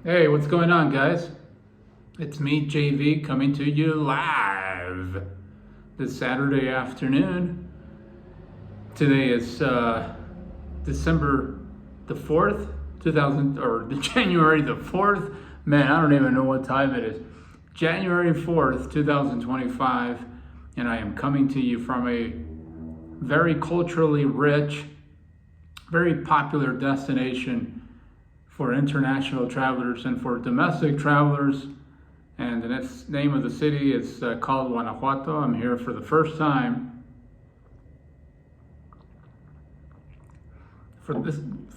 Hey, what's going on, guys? It's me, JV, coming to you live this Saturday afternoon. Today is December the 4th, 2000, or January the 4th. Man, I don't even know what time it is. January 4th, 2025, and I am coming to you from a very culturally rich, very popular destination for international travelers and for domestic travelers. And the name of the city is called Guanajuato. I'm here for the first time.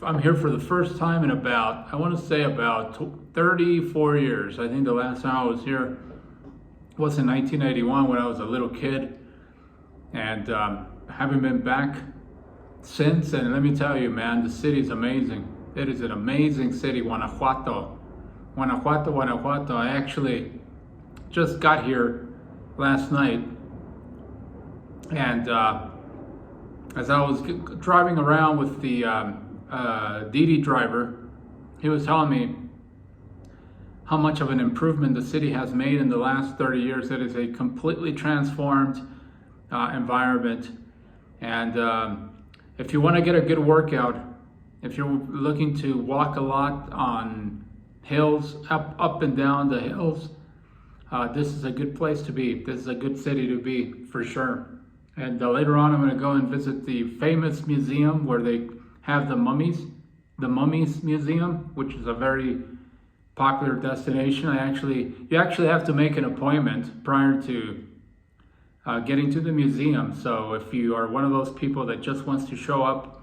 I'm here for the first time in about, I want to say about 34 years. I think the last time I was here was in 1981 when I was a little kid. And haven't been back since. And let me tell you, man, the city is amazing. It is an amazing city, Guanajuato. Guanajuato. I actually just got here last night, and as I was driving around with the Didi driver, he was telling me how much of an improvement the city has made in the last 30 years. It is a completely transformed environment, and if you want to get a good workout, if you're looking to walk a lot on hills, up and down the hills, this is a good place to be. This is a good city to be, for sure. And later on, I'm going to go and visit the famous museum where they have the Mummies Museum, which is a very popular destination. You actually have to make an appointment prior to getting to the museum. So if you are one of those people that just wants to show up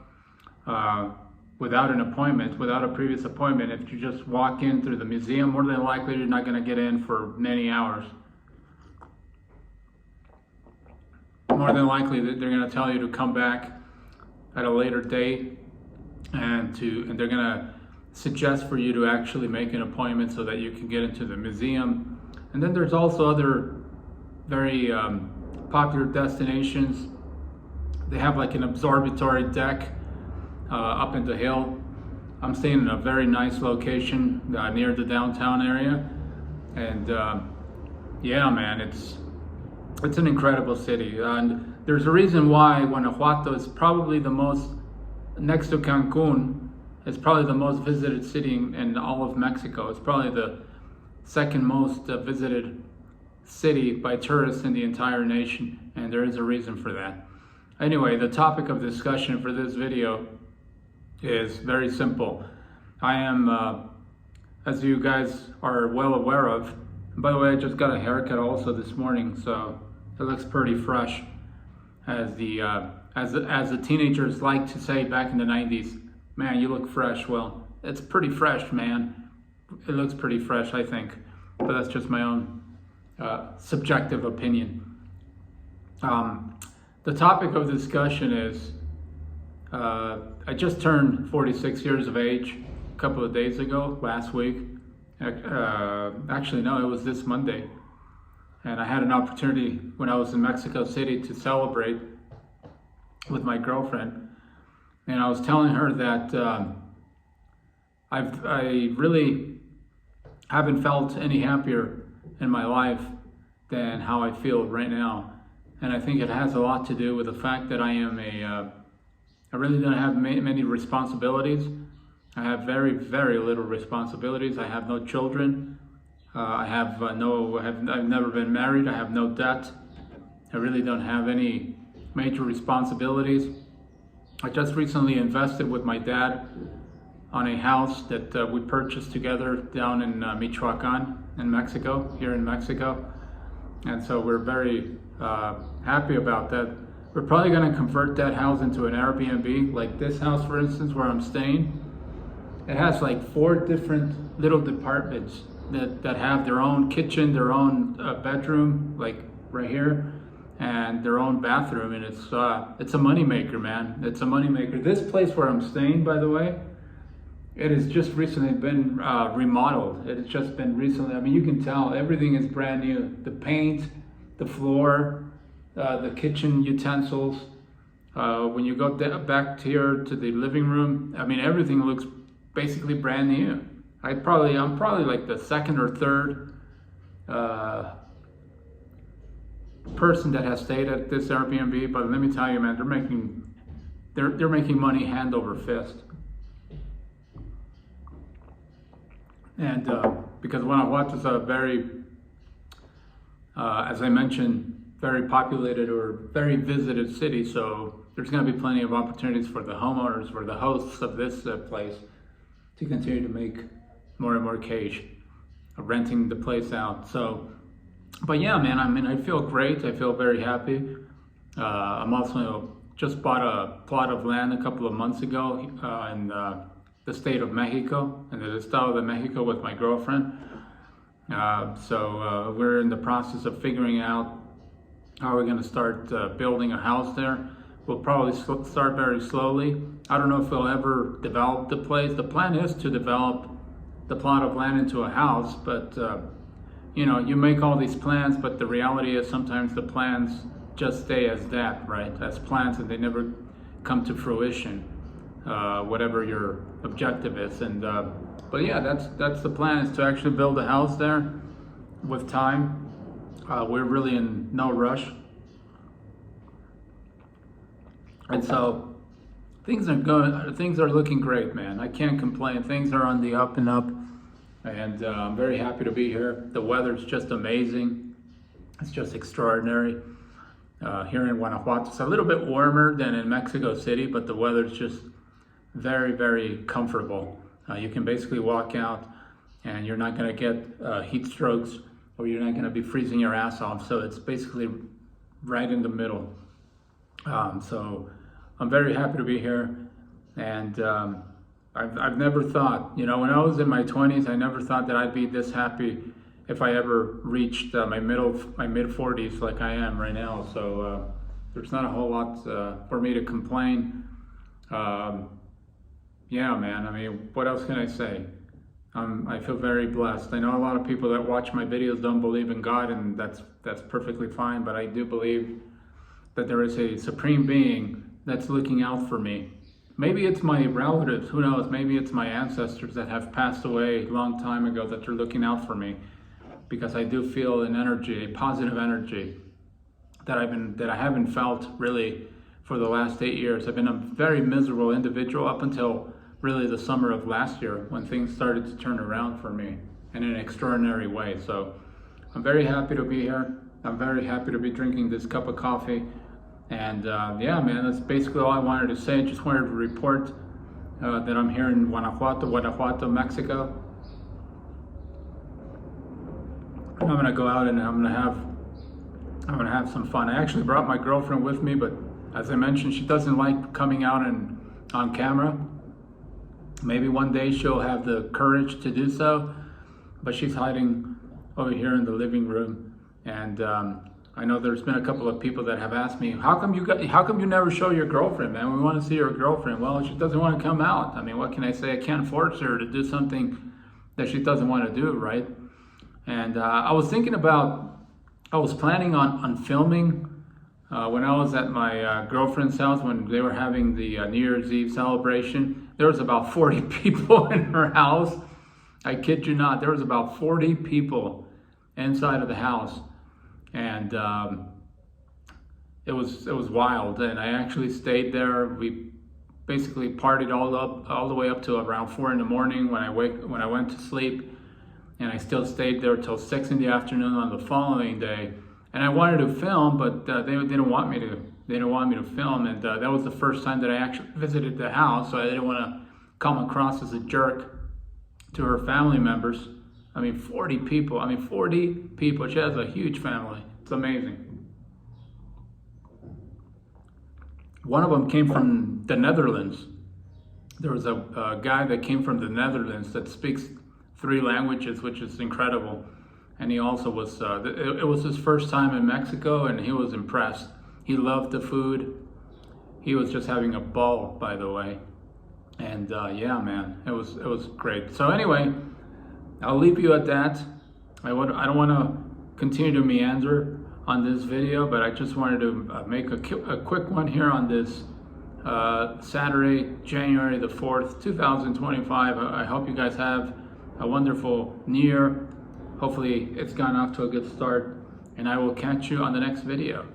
without an appointment, without a previous appointment, if you just walk in through the museum, more than likely you're not going to get in for many hours. More than likely they're going to tell you to come back at a later date, and they're going to suggest for you to actually make an appointment so that you can get into the museum. And then there's also other very popular destinations. They have like an observatory deck up in the hill. I'm staying in a very nice location near the downtown area, and yeah, man, it's an incredible city. And there's a reason why Guanajuato is probably the most, next to Cancun, is probably the most visited city in all of Mexico. It's probably the second most visited city by tourists in the entire nation, and there is a reason for that. Anyway, the topic of discussion for this video is very simple. I am, as you guys are well aware of, and by the way, I just got a haircut also this morning, so it looks pretty fresh. As the teenagers like to say back in the 90s, man, you look fresh. Well, it's pretty fresh, man. It looks pretty fresh, I think, but that's just my own subjective opinion. The topic of discussion is, I just turned 46 years of age a couple of days ago, last week. Actually, no, it was this Monday. And I had an opportunity when I was in Mexico City to celebrate with my girlfriend. And I was telling her that I really haven't felt any happier in my life than how I feel right now. And I think it has a lot to do with the fact that I really don't have many responsibilities. I have very, very little responsibilities. I have no children. I've never been married. I have no debt. I really don't have any major responsibilities. I just recently invested with my dad on a house that we purchased together down in Michoacan in Mexico, here in Mexico. And so we're very happy about that. We're probably going to convert that house into an Airbnb, like this house, for instance, where I'm staying. It has like 4 different little departments that have their own kitchen, their own bedroom, like right here, and their own bathroom. And it's a moneymaker, man. It's a moneymaker. This place where I'm staying, by the way, it has just recently been remodeled. It has just been recently. I mean, you can tell everything is brand new. The paint, the floor, the kitchen utensils. When you go back here to the living room, I mean, everything looks basically brand new. I'm probably like the second or third person that has stayed at this Airbnb. But let me tell you, man, they're making money hand over fist. And because Guanajuato is a very, as I mentioned, very populated or very visited city, so there's going to be plenty of opportunities for the homeowners, for the hosts of this place, to continue to make more and more cash, renting the place out. So, but yeah, man, I mean, I feel great. I feel very happy. I'm also just bought a plot of land a couple of months ago in the state of Mexico, in the Estado de Mexico, with my girlfriend. So we're in the process of figuring out how we're going to start building a house there. We'll probably start very slowly. I don't know if we'll ever develop the place. The plan is to develop the plot of land into a house, but you know, you make all these plans, but the reality is sometimes the plans just stay as that, right? As plans, and they never come to fruition, whatever your objective is. And but yeah, that's the plan, is to actually build a house there with time. We're really in no rush. And so things are looking great, man. I can't complain. Things are on the up and up, and I'm very happy to be here. The weather's just amazing. It's just extraordinary. Here in Guanajuato, it's a little bit warmer than in Mexico City, but the weather's just very, very comfortable. You can basically walk out and you're not going to get heat strokes, or you're not going to be freezing your ass off. So it's basically right in the middle. So I'm very happy to be here. And I've never thought, you know, when I was in my 20s, I never thought that I'd be this happy if I ever reached my mid 40s like I am right now. So there's not a whole lot for me to complain. Yeah, man, I mean, what else can I say? I feel very blessed. I know a lot of people that watch my videos don't believe in God, and that's perfectly fine, but I do believe that there is a supreme being that's looking out for me. Maybe it's my relatives, who knows? Maybe it's my ancestors that have passed away a long time ago that they're looking out for me, because I do feel an energy, a positive energy that I haven't felt really for the last 8 years. I've been a very miserable individual up until really the summer of last year, when things started to turn around for me in an extraordinary way. So I'm very happy to be here. I'm very happy to be drinking this cup of coffee. And yeah, man, that's basically all I wanted to say. Just wanted to report that I'm here in Guanajuato, Mexico. And I'm gonna go out and I'm gonna have some fun. I actually brought my girlfriend with me, but as I mentioned, she doesn't like coming out and on camera. Maybe one day she'll have the courage to do so, but she's hiding over here in the living room. And I know there's been a couple of people that have asked me, how come you never show your girlfriend, man? We want to see your girlfriend. Well, she doesn't want to come out. I mean, what can I say? I can't force her to do something that she doesn't want to do, right? And I was planning on filming when I was at my girlfriend's house when they were having the New Year's Eve celebration. There was about 40 people in her house. I kid you not, there was about 40 people inside of the house. And it was wild. And I actually stayed there. We basically partied all the way up to around 4 in the morning when I went to sleep. And I still stayed there till 6 in the afternoon on the following day. And I wanted to film, but they didn't want me to. They didn't want me to film, and that was the first time that I actually visited the house, so I didn't want to come across as a jerk to her family members. I mean, 40 people. I mean, 40 people. She has a huge family. It's amazing. One of them came from the Netherlands. There was a guy that came from the Netherlands that speaks 3 languages, which is incredible. And he also was, it was his first time in Mexico, and he was impressed. He loved the food. He was just having a ball, by the way. And yeah, man, it was great. So anyway, I'll leave you at that. I don't want to continue to meander on this video, but I just wanted to make a quick one here on this Saturday, January the 4th, 2025. I hope you guys have a wonderful new year. Hopefully it's gotten off to a good start, and I will catch you on the next video.